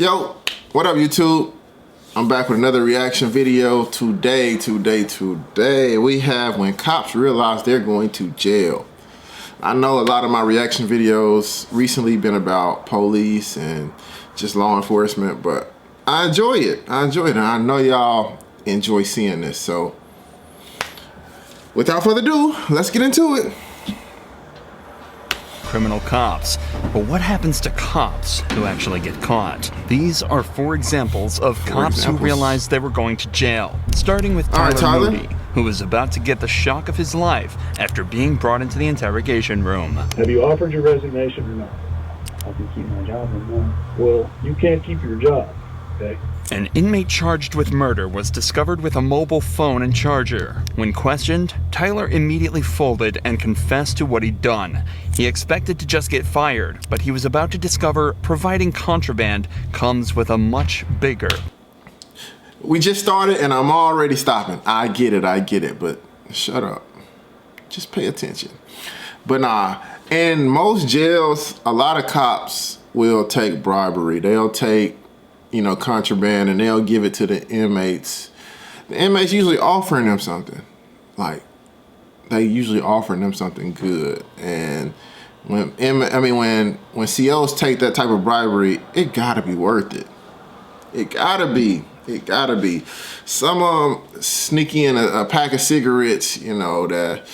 Yo, what up YouTube? I'm back with another reaction video. Today we have when cops realize they're going to jail. I know a lot of my reaction videos recently been about police and just law enforcement, but I enjoy it. And I know y'all enjoy seeing this. So without further ado, let's get into it. Criminal cops. But what happens to cops who actually get caught? These are four examples of cops who realized they were going to jail. Starting with Tyler Moody, who was about to get the shock of his life after being brought into the interrogation room. Have you offered your resignation or not? I can keep my job or not. Well, you can't keep your job, okay? An inmate charged with murder was discovered with a mobile phone and charger. When questioned, Tyler immediately folded and confessed to what he'd done. He expected to just get fired, but he was about to discover providing contraband comes with a much bigger. We just started and I'm already stopping. I get it, but shut up. Just pay attention. But nah, in most jails, a lot of cops will take bribery. They'll take, contraband, and they'll give it to the inmates. The inmates usually offering them something. Like, they usually offering them something good. And when COs take that type of bribery, it gotta be worth it. It gotta be. Some of them sneak in a pack of cigarettes, that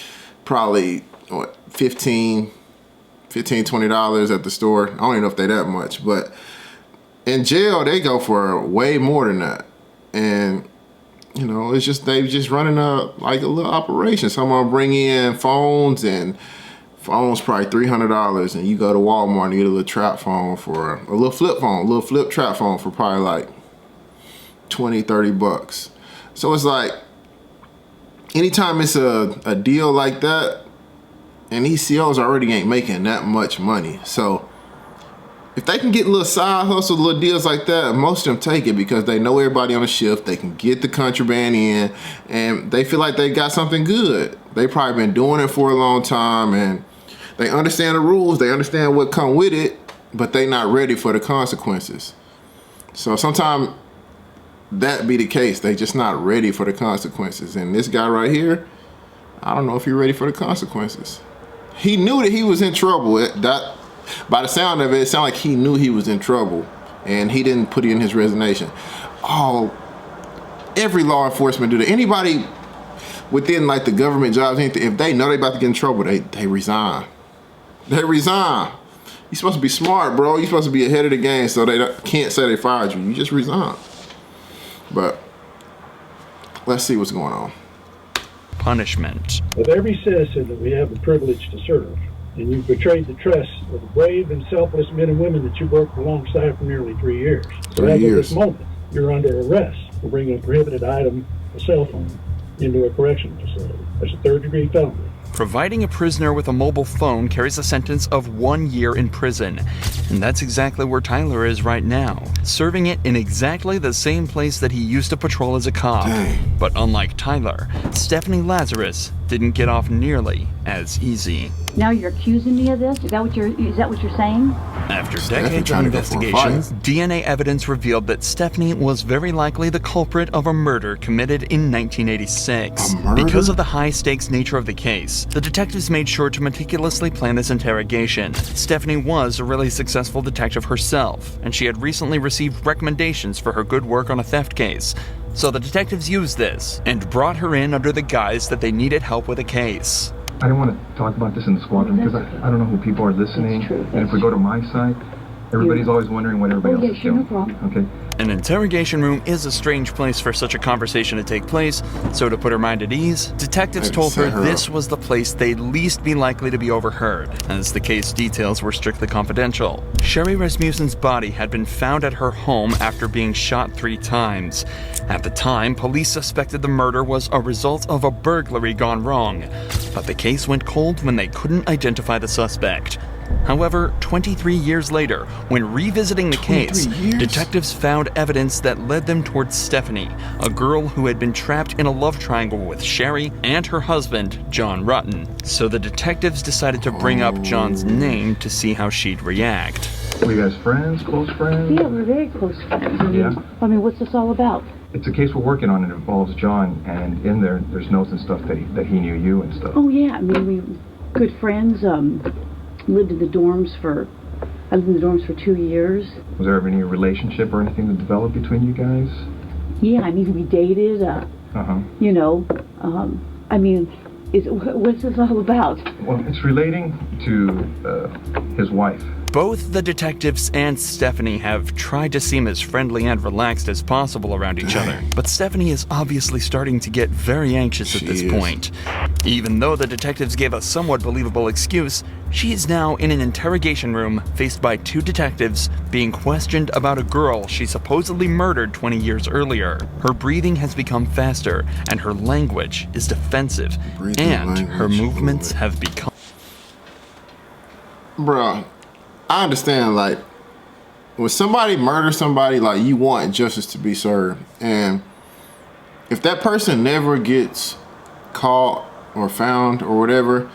probably, $15, $20 at the store. I don't even know if they that much, but in jail, they go for way more than that. And, it's just, they just running a little operation. Someone bring in phones, and phone's probably $300. And you go to Walmart and you get a little trap phone for, a little flip phone, a little flip trap phone for probably like 20, 30 bucks. So it's like, anytime it's a deal like that, and these COs already ain't making that much money. So if they can get little side hustle, little deals like that, most of them take it because they know everybody on the shift. They can get the contraband in, and they feel like they got something good. They probably been doing it for a long time, and they understand the rules. They understand what come with it, but they not ready for the consequences. So sometimes that be the case. They just not ready for the consequences. And this guy right here, I don't know if he's ready for the consequences. He knew that he was in trouble. By the sound of it, it sounded like he knew he was in trouble, and he didn't put it in his resignation. Oh, every law enforcement do that. Anybody within the government jobs, anything, if they know they about to get in trouble, they resign. They resign. You're supposed to be smart, bro. You're supposed to be ahead of the game, so they can't say they fired you. You just resign. But let's see what's going on. Punishment. Of every citizen that we have the privilege to serve, and you've betrayed the trust of the brave and selfless men and women that you worked alongside for nearly 3 years. So as of this moment, you're under arrest for bringing a prohibited item, a cell phone, into a correctional facility. That's a third-degree felony. Providing a prisoner with a mobile phone carries a sentence of 1 year in prison. And that's exactly where Tyler is right now, serving it in exactly the same place that he used to patrol as a cop. Dang. But unlike Tyler, Stephanie Lazarus didn't get off nearly as easy. Now you're accusing me of this? Is that what you're saying? After decades of investigations, DNA evidence revealed that Stephanie was very likely the culprit of a murder committed in 1986. A murder? Because of the high-stakes nature of the case, the detectives made sure to meticulously plan this interrogation. Stephanie was a really successful detective herself, and she had recently received recommendations for her good work on a theft case. So the detectives used this and brought her in under the guise that they needed help with a case. I don't want to talk about this in the squadron because I don't know who people are listening. And if we go to my side, everybody's always wondering what everybody else is doing. Okay? An interrogation room is a strange place for such a conversation to take place, so to put her mind at ease, detectives told her this was the place they'd least be likely to be overheard, as the case details were strictly confidential. Sherry Rasmussen's body had been found at her home after being shot 3 times. At the time, police suspected the murder was a result of a burglary gone wrong, but the case went cold when they couldn't identify the suspect. However, 23 years later, when revisiting the case, detectives found evidence that led them towards Stephanie, a girl who had been trapped in a love triangle with Sherry and her husband, John Rutten. So the detectives decided to bring up John's name to see how she'd react. Were you guys friends, close friends? Yeah, we're very close friends. I mean, what's this all about? It's a case we're working on. It involves John, and in there's notes and stuff that he knew you and stuff. Oh, yeah. I mean, we were good friends. Lived in the dorms for 2 years. Was there ever any relationship or anything that developed between you guys? Yeah, I mean, we dated. You know, I mean, what's this all about? Well, it's relating to his wife. Both the detectives and Stephanie have tried to seem as friendly and relaxed as possible around each other, but Stephanie is obviously starting to get very anxious at this point. Even though the detectives gave a somewhat believable excuse, she is now in an interrogation room faced by 2 detectives being questioned about a girl she supposedly murdered 20 years earlier. Her breathing has become faster, and her language is defensive, and her movements have become... Bruh. I understand, like, when somebody murders somebody, like, you want justice to be served. And if that person never gets caught or found or whatever,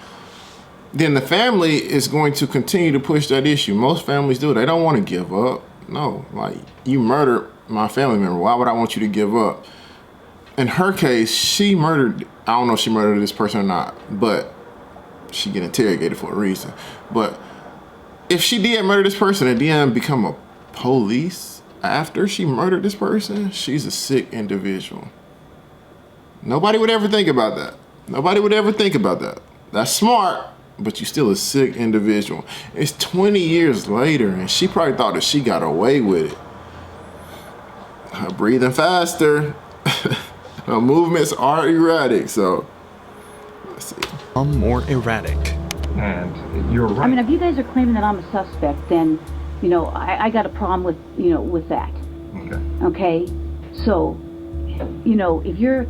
then the family is going to continue to push that issue. Most families do. They don't want to give up. No, like, you murdered my family member. Why would I want you to give up? In her case, she murdered, I don't know if she murdered this person or not, but she get interrogated for a reason. But if she did murder this person and then become a police after she murdered this person, she's a sick individual. Nobody would ever think about that. Nobody would ever think about that. That's smart, but you're still a sick individual. It's 20 years later, and she probably thought that she got away with it. Her breathing faster. Her movements are erratic, so let's see. More erratic. And you're right. I mean, if you guys are claiming that I'm a suspect, then, you know, I got a problem with, you know, with that. Okay? So, you know, if you're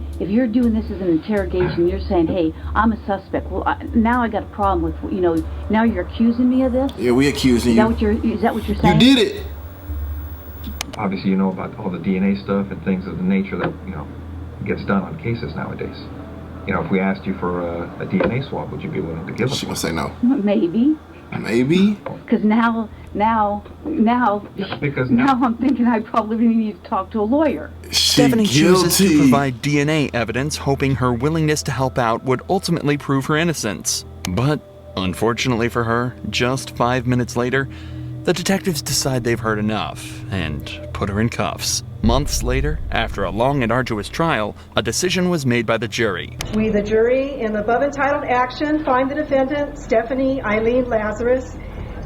doing this as an interrogation, you're saying, hey, I'm a suspect. Well, now I got a problem with, you know, now you're accusing me of this? Yeah, we accusing you. Is that what you're saying? You did it. Obviously, you know about all the DNA stuff and things of the nature that, you know, gets done on cases nowadays. You know, if we asked you for a DNA swab, would you be willing to give us? She gonna say no. Maybe. Maybe. Because now I'm thinking I probably need to talk to a lawyer. Stephanie chooses to provide DNA evidence, hoping her willingness to help out would ultimately prove her innocence. But unfortunately for her, just 5 minutes later, the detectives decide they've heard enough and put her in cuffs. Months later, after a long and arduous trial, a decision was made by the jury. We, the jury, in the above entitled action, find the defendant, Stephanie Eileen Lazarus,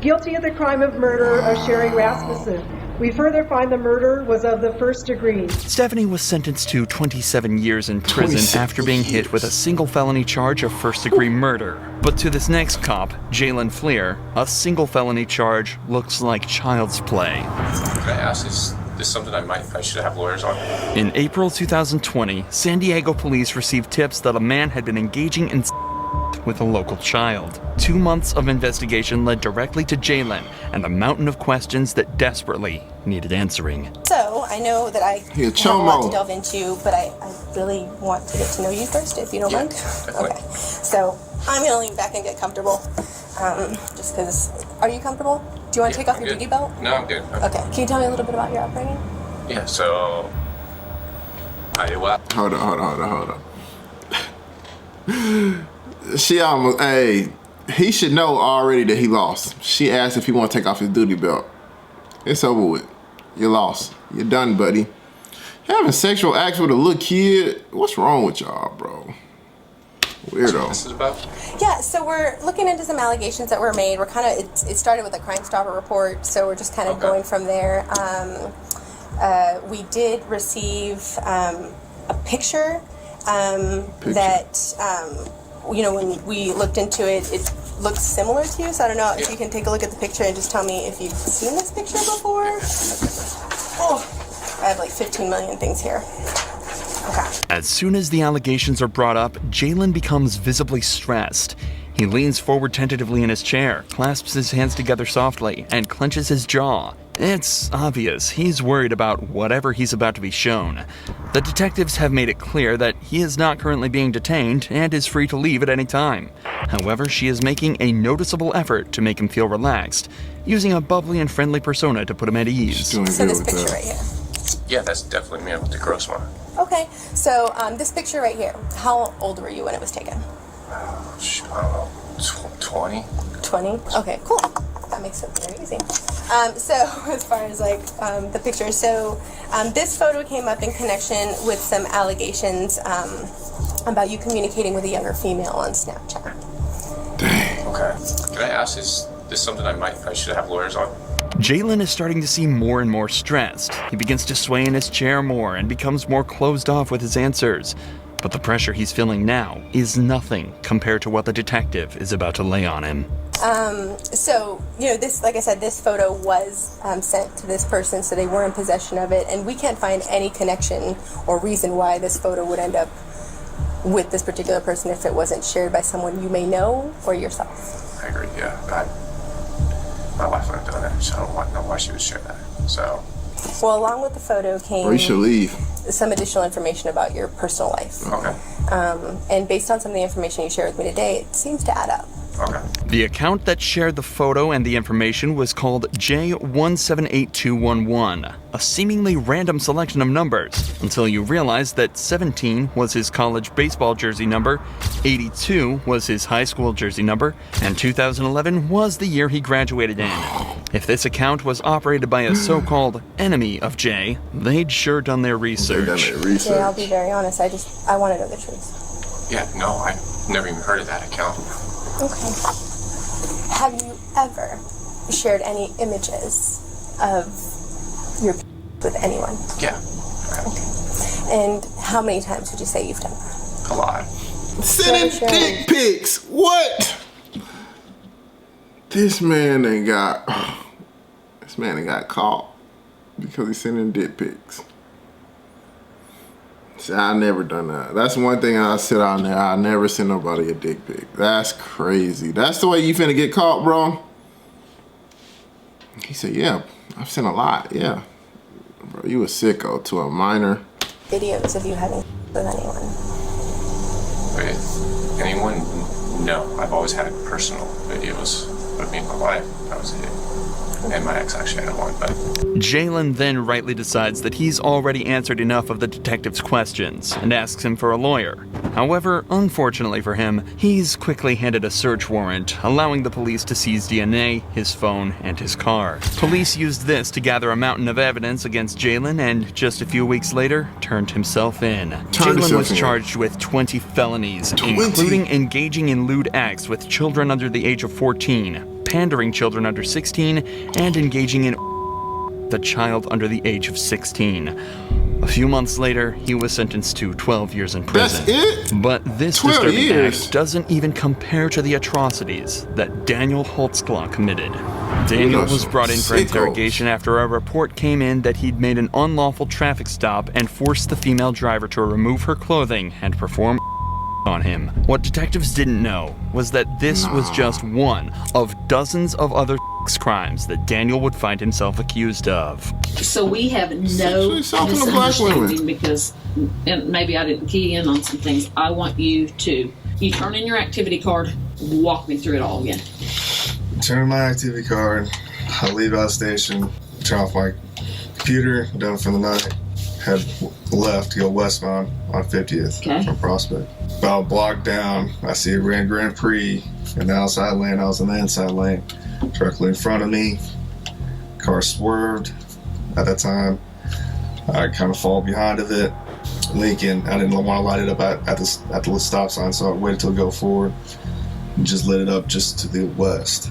guilty of the crime of murder of Sherry Rasmussen. We further find the murder was of the first degree. Stephanie was sentenced to 27 years in prison after being hit with a single felony charge of first-degree murder. But to this next cop, Jaylen Fleer, a single felony charge looks like child's play. Can I ask, is this something I should have lawyers on? In April 2020, San Diego police received tips that a man had been engaging in with a local child. 2 months of investigation led directly to Jaylen and a mountain of questions that desperately needed answering. So, I know that I have a lot to delve into, but I really want to get to know you first, if you don't mind. Definitely. Okay. So, I'm going to lean back and get comfortable. Just because... Are you comfortable? Do you want to take off your duty belt? No, I'm good. Okay. Can you tell me a little bit about your upbringing? Yeah, so... Hold on. She almost, hey, he should know already that he lost. She asked if he want to take off his duty belt. It's over with. You lost. You're done, buddy. Having sexual acts with a little kid, what's wrong with y'all, bro? Weirdo. That's what this is about? Yeah, so we're looking into some allegations that were made. We're kind of, it started with a Crime Stopper report, so we're just kind of going from there. We did receive a picture that... you know, when we looked into it, it looks similar to you, so I don't know if you can take a look at the picture and just tell me if you've seen this picture before. Oh, I have like 15 million things here. Okay. As soon as the allegations are brought up, Jaylen becomes visibly stressed. He leans forward tentatively in his chair, clasps his hands together softly, and clenches his jaw. It's obvious he's worried about whatever he's about to be shown. The detectives have made it clear that he is not currently being detained and is free to leave at any time. However, she is making a noticeable effort to make him feel relaxed, using a bubbly and friendly persona to put him at ease. So this picture right here. Yeah, that's definitely me with the gross one. Okay, so this picture right here, how old were you when it was taken? I don't know, 20? 20? Okay, cool. That makes it very easy. So as far as like the picture, so this photo came up in connection with some allegations about you communicating with a younger female on Snapchat. Dang. Okay. Can I ask, is this something I should have lawyers on? Jaylen is starting to seem more and more stressed. He begins to sway in his chair more and becomes more closed off with his answers. But the pressure he's feeling now is nothing compared to what the detective is about to lay on him. So, you know, this, like I said, this photo was sent to this person, so they were in possession of it, and we can't find any connection or reason why this photo would end up with this particular person if it wasn't shared by someone you may know or yourself. I agree, yeah. My wife wouldn't have done that, so I don't know why she would share that. So. Well, along with the photo came you should leave. some additional information about your personal life. Okay. And based on some of the information you shared with me today, it seems to add up. Okay. The account that shared the photo and the information was called J178211, a seemingly random selection of numbers, until you realize that 17 was his college baseball jersey number, 82 was his high school jersey number, and 2011 was the year he graduated in. If this account was operated by a so-called enemy of Jay, they'd sure done their research. Jay, I'll be very honest, I want to know the truth. Yeah, no, I've never even heard of that account. Okay. Have you ever shared any images of your with anyone? Yeah. Okay. And how many times would you say you've done that? A lot. Sending dick pics. What? This man ain't got caught because he's sending dick pics. See, I never done that. That's one thing I sit on there. I never send nobody a dick pic. That's crazy. That's the way you finna get caught, bro? He said, yeah, I've sent a lot, yeah. Bro, you a sicko to a minor. Videos of you having with anyone? With anyone? No. I've always had personal videos of me and my wife. That was it. And my ex actually had one, but... Jaylen then rightly decides that he's already answered enough of the detective's questions and asks him for a lawyer. However, unfortunately for him, he's quickly handed a search warrant, allowing the police to seize DNA, his phone, and his car. Police used this to gather a mountain of evidence against Jaylen and, just a few weeks later, turned himself in. Jaylen was charged with 20 felonies, including engaging in lewd acts with children under the age of 14, pandering children under 16, and engaging in the child under the age of 16. A few months later, he was sentenced to 12 years in prison. That's it? But this disturbing act doesn't even compare to the atrocities that Daniel Holtzclaw committed. Daniel was brought in for interrogation after a report came in that he'd made an unlawful traffic stop and forced the female driver to remove her clothing and perform on him. What detectives didn't know was that this was just one of dozens of other crimes that Daniel would find himself accused of. So we have no misunderstanding because, and maybe I didn't key in on some things. I want you turn in your activity card, walk me through it all again. Turn in my activity card, I leave out station, turn off my computer, done for the night, head left to go westbound on 50th from Prospect. About a block down, I see a Grand Prix in the outside lane. I was in the inside lane. Directly in front of me, car swerved. At that time, I kind of fall behind of it, leaking. I didn't want to light it up at the stop sign, so I waited till it go forward and just lit it up just to the west.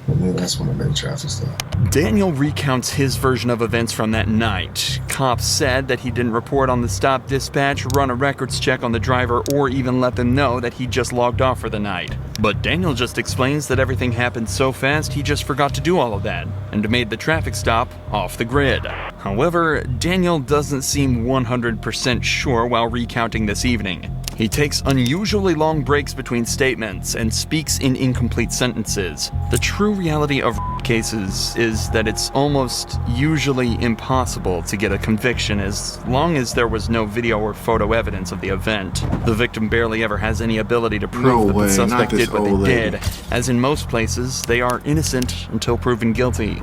And then that's when I made a traffic stop. Daniel recounts his version of events from that night. Cops said that he didn't report on the stop dispatch, run a records check on the driver, or even let them know that he just logged off for the night. But Daniel just explains that everything happened so fast he just forgot to do all of that, and made the traffic stop off the grid. However, Daniel doesn't seem 100% sure while recounting this evening. He takes unusually long breaks between statements and speaks in incomplete sentences. The true reality of cases is that it's almost usually impossible to get a conviction as long as there was no video or photo evidence of the event. The victim barely ever has any ability to prove that the suspect did what they did, as in most places, they are innocent until proven guilty.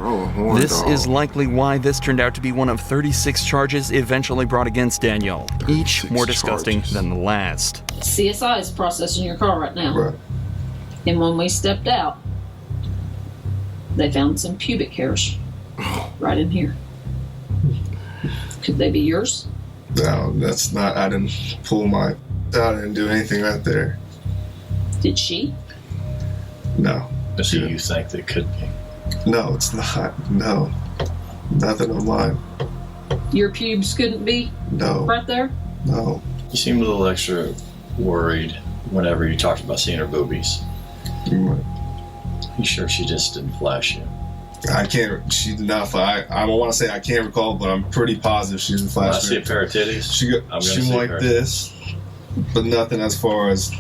This is likely why this turned out to be one of 36 charges eventually brought against Daniel, each more disgusting than the last. CSI is processing your car right now. Right. And when we stepped out, they found some pubic hairs right in here. Could they be yours? No, that's not. I didn't pull my. I didn't do anything right there. Did she? No. So you think they could be? No, it's not. No. Nothing of mine. Your pubes couldn't be? No. Right there? No. You seemed a little extra worried whenever you talked about seeing her boobies. You sure she just didn't flash you? I can't. She did not flash. I don't want to say I can't recall, but I'm pretty positive she didn't flash. I see a pair of titties. She went like this, but nothing as far as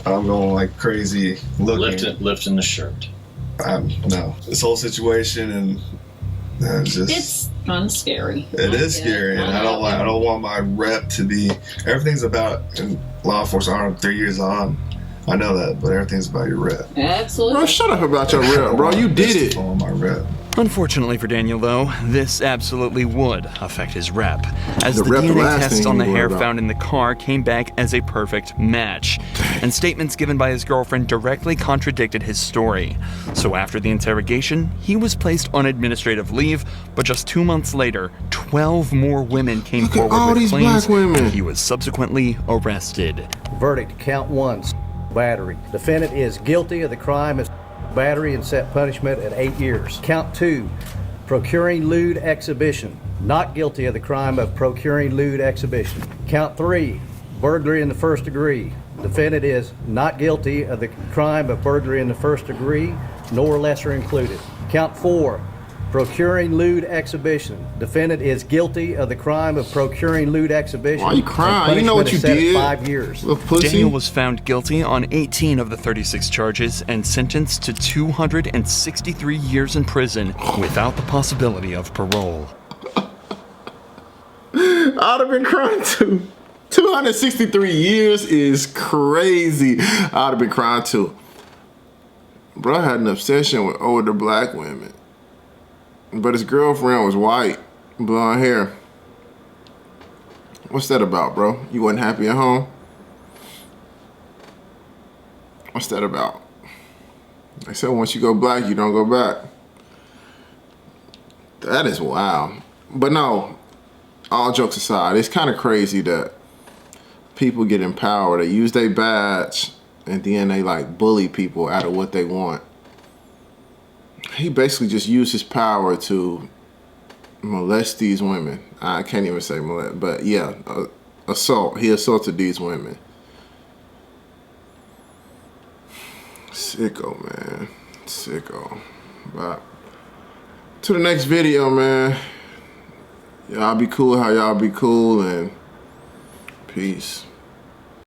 I'm going like crazy looking. Lifting the shirt. No. This whole situation and it's kind of scary. It is scary, and I don't want my rep to be. Everything's about in law enforcement. 3 years on, I know that, but everything's about your rep. Absolutely. Bro, shut up about your rep, bro. You did it. On my rep. Unfortunately for Daniel, though, this absolutely would affect his rep, as the DNA tests on the hair found in the car came back as a perfect match, and statements given by his girlfriend directly contradicted his story. So after the interrogation, he was placed on administrative leave, but just 2 months later, 12 more women came forward with claims, and he was subsequently arrested. Verdict, count 1, battery. Defendant is guilty of the crime of battery and set punishment at 8 years. Count 2, procuring lewd exhibition. Not guilty of the crime of procuring lewd exhibition. Count 3, burglary in the first degree. Defendant is not guilty of the crime of burglary in the first degree, nor lesser included. Count 4, procuring lewd exhibition. Defendant is guilty of the crime of procuring lewd exhibition. Why are you crying? You know what you did. 5 years. Daniel was found guilty on 18 of the 36 charges and sentenced to 263 years in prison without the possibility of parole. I'd have been crying too. 263 years is crazy. I'd have been crying too. Bro had an obsession with older black women. But his girlfriend was white, blonde hair. What's that about, bro? You wasn't happy at home? What's that about? They said once you go black, you don't go back. That is wild. But no, all jokes aside, it's kind of crazy that people get in power. They use their badge and then they like bully people out of what they want. He basically just used his power to molest these women. I can't even say molest, but yeah, assault. He assaulted these women. Sicko, man. Sicko. But to the next video, man. Y'all be cool how y'all be cool, and peace.